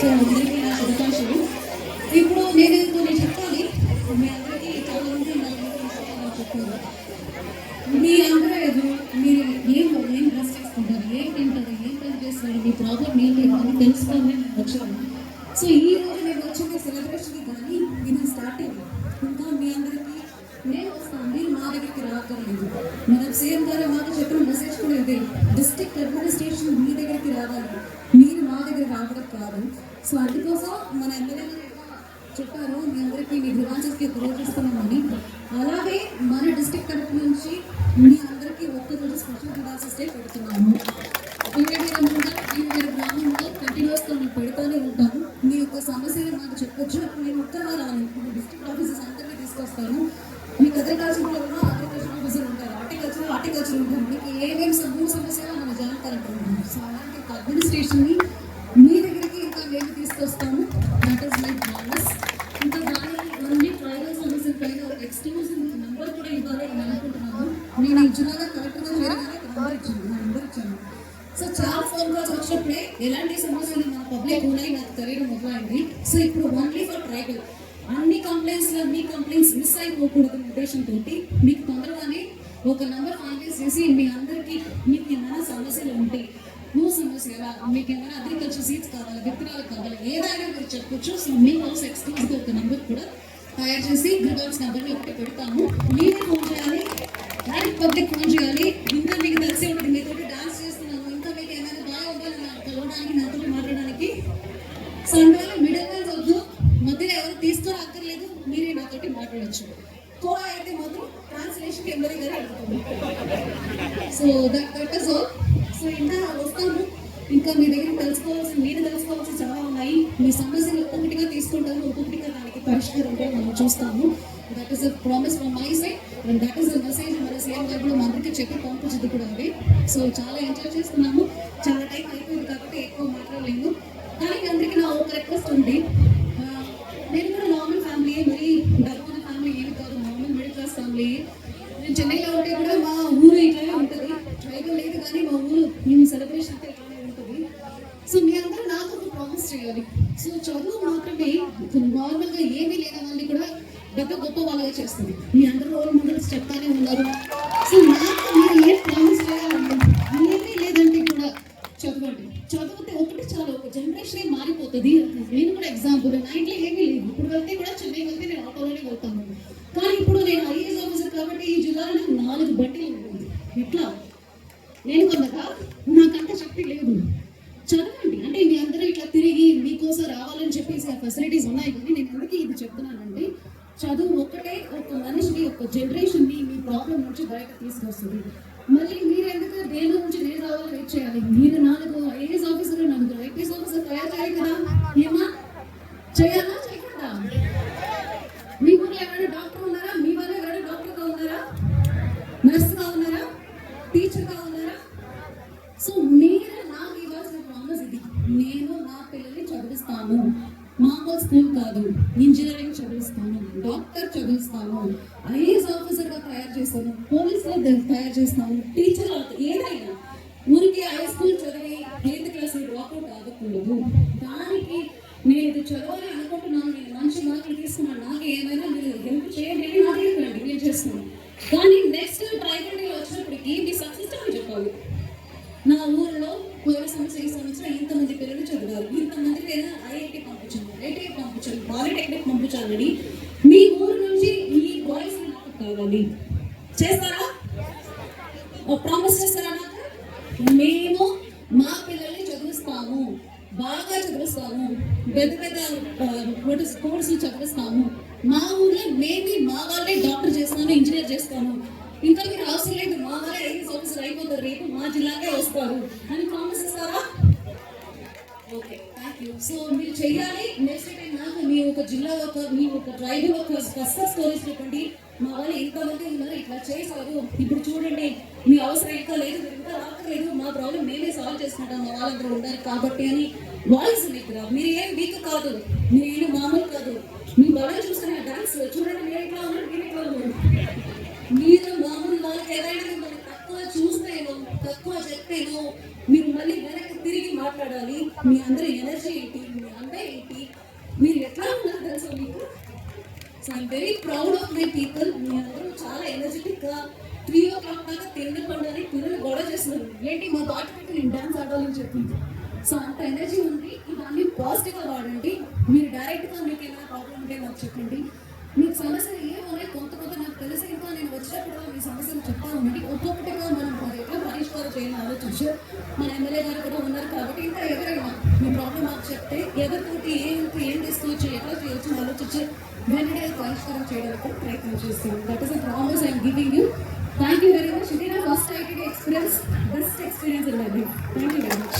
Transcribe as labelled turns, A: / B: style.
A: So అందరికీ నా శుభాకాంక్షలు. ఇప్పుడు నేను కొన్ని చెప్పాలి. మీ అందరికీ చాలా మంది చెప్పారు. మీ అందరూ మీరు ఏం డ్రెస్ చేసుకుంటారు, ఏం తింటారు, ఏం పని చేస్తారు, మీ ప్రాబ్లం ఏంటి అని తెలుసుకోవాలని నేను వచ్చాను. సో ఈ రోజు నేను వచ్చిన సెలబ్రేషన్ కానీ ఇది స్టార్టింగ్. ఇంకా మీ అందరికీ నేను వస్తాను, మీరు మా దగ్గరికి రాకలేదు. మన సీఎం గారు మాకు చెప్పిన మెసేజ్ కూడా ఇదే, డిస్ట్రిక్ట్ అడ్మినిస్ట్రేషన్ మీ దగ్గరికి రావాలి, మీరు మా దగ్గర రావడం కాదు. సో అందుకోసం మన ఎమ్మెల్యే చెప్పారు మీ అందరికీ మీ గ్రామాలకి రోజు ఇస్తున్నామని. అలాగే మన డిస్ట్రిక్ట్ తరఫు నుంచి మీ అందరికీ ఒక్కరోజు స్పెషల్ క్లాసెస్ డే పెడుతున్నాము. మీరు గ్రామంలో కంటిన్యూస్గా మేము పెడుతూనే ఉంటాము. మీ యొక్క సమస్యలు మాకు చెప్పొచ్చు. నేను ఒక్కగా రాను, డిస్ట్రిక్ట్ ఆఫీసర్స్ అందరికీ తీసుకొస్తాను. మీకు అగ్రికల్చర్లో ఉన్న అగ్రికల్చర్ ఆఫీసర్ ఉంటారు, హార్టికల్చర్ ఉంటారు. మీకు ఏమేమి సమస్యలు మన జాగ్రత్త ఉంటాము. సో అలాంటి ఒక అడ్మినిస్ట్రేషన్ని మీ దగ్గరికి ఇంకా మేము తీసుకొస్తాము. That is my promise. ఇంకా దాని ఓన్లీ ట్రైబల్ సమస్యల పైన ఒక ఎక్స్క్లూజివ్ నెంబర్ కూడా ఇవ్వాలి అని అనుకుంటున్నాను. నేను ఈ జిల్లాలో కలెక్టర్గా చేరగానే నెంబర్ ఇచ్చాను. సో చాలా ఫోన్ కాల్స్ వచ్చినప్పుడే ఎలాంటి సమస్యలు మన పబ్లిక్ ఉన్నాయి నాకు తెలియడం మొదలైంది. సో ఇప్పుడు ఓన్లీ ఫర్ ట్రైబల్ అన్ని కంప్లైంట్స్లో మీ కంప్లైంట్స్ మిస్ అయిపోకూడదు ఉద్దేశంతో మీకు తొందరగానే ఒక నెంబర్ ఫైనలైజ్ చేసి మీ అందరికీ మీకు ఏమైనా సమస్యలు ఉంటే, భూ సమస్య, మీకు ఏమైనా అగ్రికల్చర్ సీడ్స్ కావాలి, విత్తనాలు కావాలి, ఏదైనా మీరు చెప్పొచ్చు. సో మీకోసం ఎక్స్క్లూజివ్గా ఒక నెంబర్ కూడా తయారు చేసి గ్రిబాల్స్ నెంబర్ని ఒకటి పెడతాము. మీరే ఫోన్ చేయాలి, డైరెక్ట్ పబ్లిక్ ఫోన్ చేయాలి. ఇంకా మీకు తెలిసి ఉంటుంది, మీతో డాన్స్ చేస్తున్నాము, ఇంకా మీకు ఏమైనా బాగా ఉండాలి కలవడానికి, నాతో మాట్లాడడానికి. సో అందువల్ల మిడిల్ మ్యాన్స్ వద్దు, మధ్యలో ఎవరు తీసుకొని అక్కర్లేదు, మీరే నాతోటి మాట్లాడచ్చు. కో అయితే మాత్రం ట్రాన్స్లేషన్ ఎంబరీ గారు అడుగుతుంది. So that is all. So ఇంకా వస్తాము, ఇంకా మీ దగ్గర మీరు తెలుసుకోవాల్సి చాలా ఉన్నాయి. మీ సమస్యలు ఒక్కొక్కటిగా తీసుకుంటాము, ఒక్కొక్కటిగా దానికి పరిష్కారం మనం చూస్తాము. That is a promise from my side and that is a message మన సీఎం గారు కూడా మా అందరికీ చెప్పి పంపించింది కూడా అది. సో చాలా ఎంజాయ్ చేస్తున్నాము. చాలా టైం అయిపోయింది కాబట్టి ఎక్కువ మాట్లాడలేము. కానీ అందరికీ నా ఒక రిక్వెస్ట్ ఉంది. నేను కూడా నార్మల్ ఫ్యామిలీ, మరి డబ్బున్న ఫ్యామిలీ ఏమి కాదు, నార్మల్ మిడిల్ క్లాస్ ఫ్యామిలీ. నేను చెన్నైలో ఉంటే కూడా మా ఊరు ఇట్లానే ఉంటుంది, ట్రైబల్ లేదు కానీ మా ఊరు మేము సెలబ్రేషన్ అయితే ఇట్లానే ఉంటుంది. సో మీ అందరూ నాకు ఒక ప్రామిస్ చేయాలి. సో చదువు మాత్రమే నార్మల్గా ఏమీ లేని వాళ్ళని కూడా గొప్ప వాళ్ళగా చేస్తుంది. మీ అందరూ రోల్ మోడల్స్ చెప్తానే ఉన్నారు. సో నాకు మీరు ఏం ప్రామిస్ చేయాలంటే, ఏమీ లేదంటే కూడా చదవండి. చదివితే ఒకటి చాలు, ఒక జనరేషన్ మారిపోతుంది. నేను కూడా ఎగ్జాంపుల్, నా ఇంట్లో ఏమీ లేదు. ఇప్పుడు వెళ్తే కూడా చెన్నై వెళ్తే నేను ఆటోలోనే వెళ్తాను. కానీ ఇప్పుడు నేను ఐఏఎస్ ఆఫీసర్ కాబట్టి ఈ జిల్లాలో నాకు 4 బండిలు ఉంటుంది. ఎట్లా నేను కొన్నదా? నాకంటే శక్తి లేదు. చదవండి అంటే మీ అందరూ ఇట్లా తిరిగి మీకోసం రావాలని చెప్పేసి ఆ ఫెసిలిటీస్ ఉన్నాయి. కానీ నేను ఎందుకు ఇది చెప్తున్నానంటే, చదువు ఒకటే ఒక మనిషిని, ఒక జనరేషన్ని మీ ప్రాబ్లం నుంచి బయట తీసుకొస్తుంది. మళ్ళీ మీరు ఎందుకు దేని నుంచి నేను రావాలని వెయిట్ చేయాలి? మీరు 4 ఐఏఎస్ ఆఫీసర్, 4 ఐపీఎస్ ఆఫీసర్ తయారు చేయాలి కదా. ఏమా చేయాలా, చేయకుండా? మీ ఊళ్ళో ఎవరైనా డాక్టర్ ఉన్నారా? మీ వాళ్ళు ఎవరైనా డాక్టర్గా ఉన్నారా, నర్స్గా ఉన్నారా, టీచర్గా ఉన్నారా? సో మీరు నాకు ఇవ్వాల్సిన ప్రామిస్ ఇది. నేను నా పిల్లల్ని చదివిస్తాను, మామూలు స్కూల్ కాదు, ఇంజనీరింగ్ చదివిస్తాను, డాక్టర్ చదివిస్తాను, ఐఏఎస్ ఆఫీసర్గా తయారు చేస్తాను, పోలీసులో తయారు చేస్తాను, టీచర్ ఏదైనా. ఊరికి హై స్కూల్ చదివి 8th క్లాస్ డ్రాప్అవుట్ అవ్వకూడదు. దానికి నేను ఇది చదవాలి అనుకుంటున్నాను, నేను మంచి మార్కులు తీసుకున్నాను, నాకు ఏమైనా మీరు హెల్ప్ చేయండి అని నాకు రండి, నేను చేస్తున్నాను. కానీ నెక్స్ట్ ట్రైబల్ డే వచ్చినప్పటికీ మీ సక్సెస్ చెప్పాలి. నా ఊరిలో పోయిన సంవత్సరం, ఈ సంవత్సరం ఇంతమంది పిల్లలు చదివారు, ఇంతమంది నేను ఐఐటి పంపించాను, పాలిటెక్నిక్ పంపించాలని మీ ఊరు నుంచి ఈ బాయ్స్ నాకు కావాలి. చేస్తారా? ప్రామిస్ చేస్తారా నాకు? మేము మా పిల్లల్ని చదివిస్తాము, బాగా చదివిస్తాము, పెద్ద స్కూల్స్ చదివిస్తాము. మా ఊర్లో మేము మా వాళ్ళే డాక్టర్ చేస్తాను, ఇంజనీర్ చేస్తాను. ఇంకా మీరు అవసరం లేదు, మా వాళ్ళే ఐఏఎస్ ఆఫీసర్ అయిపోతారు, రేపు మా జిల్లాకే వస్తారు అని ప్రామిస్ ఇస్తారా? Okay, thank you. సో మీరు చెయ్యాలి. నెక్స్ట్ టైం నాకు మీ ఒక జిల్లా మీ ఒక ట్రైబల్ ఒక సక్సెస్ స్టోరీస్ చెప్పండి. మా వాళ్ళు ఎంతమంది ఉన్నారు, ఇట్లా చేశారు, ఇప్పుడు చూడండి మీ అవసరం ఇంకా లేదు, ఇంకా రాకలేదు, మా ప్రాబ్లం మేమే సాల్వ్ చేసుకుంటాం, మా వాళ్ళందరూ ఉన్నారు కాబట్టి అని వాయిస్ మీకు రా. మీరు ఏం వీక్ కాదు, మీరు మామూలు కాదు. మీ బలం చూస్తున్న డాన్స్ చూడండి, మీరు ఎట్లా ఉన్నారు, మీరు ఎట్లా ఉన్నారు. మీరు మామూలు వాళ్ళకి ఏదైనా మిమ్మల్ని తక్కువ చూస్తేనో, తక్కువ చెప్తేనో మీరు మళ్ళీ వెనక్కి తిరిగి మాట్లాడాలి, మీ అందరి ఎనర్జీ ఏంటి, మీ అందరూ ఏంటి, మీరు ఎట్లా ఉన్నారు తెలుసా మీకు. So I'm very proud of my people. మీ అందరూ చాలా ఎనర్జెటిక్గా 3 o'clock దాకా తినకుండా పిల్లలు గొడవ చేస్తున్నారు, ఏంటి మా పాట పెట్టి నేను డ్యాన్స్ ఆడాలని చెప్పింది. సో అంత ఎనర్జీ ఉంది. ఇవన్నీ పాజిటివ్గా వాడండి. మీరు డైరెక్ట్గా మీకు ఏమైనా ప్రాబ్లం ఉంటే నాకు చెప్పండి. మీకు సమస్యలు ఏమన్నాయి కొంత నాకు తెలిసి, ఇంకా నేను వచ్చినప్పుడు మీ సమస్యలు చెప్తా ఉండండి. ఒక్కొక్కటిగా మనం అది ఎట్లా పరిష్కారం చేయాలని ఆలోచించు. మన ఎమ్మెల్యే గారు కూడా ఉన్నారు కాబట్టి ఇంకా ఎవరైనా మీ ప్రాబ్లం మాకు చెప్తే ఎవరితోటి ఏం తీసుకోవచ్చు, ఎట్లా చేయొచ్చు ఆలోచించి వెంటనే పరిష్కారం చేయడానికి ప్రయత్నం చేస్తాను. That is a promise I'm giving you. Thank you very much. ఇది నా first IT experience, best experience in my life. Thank you very much.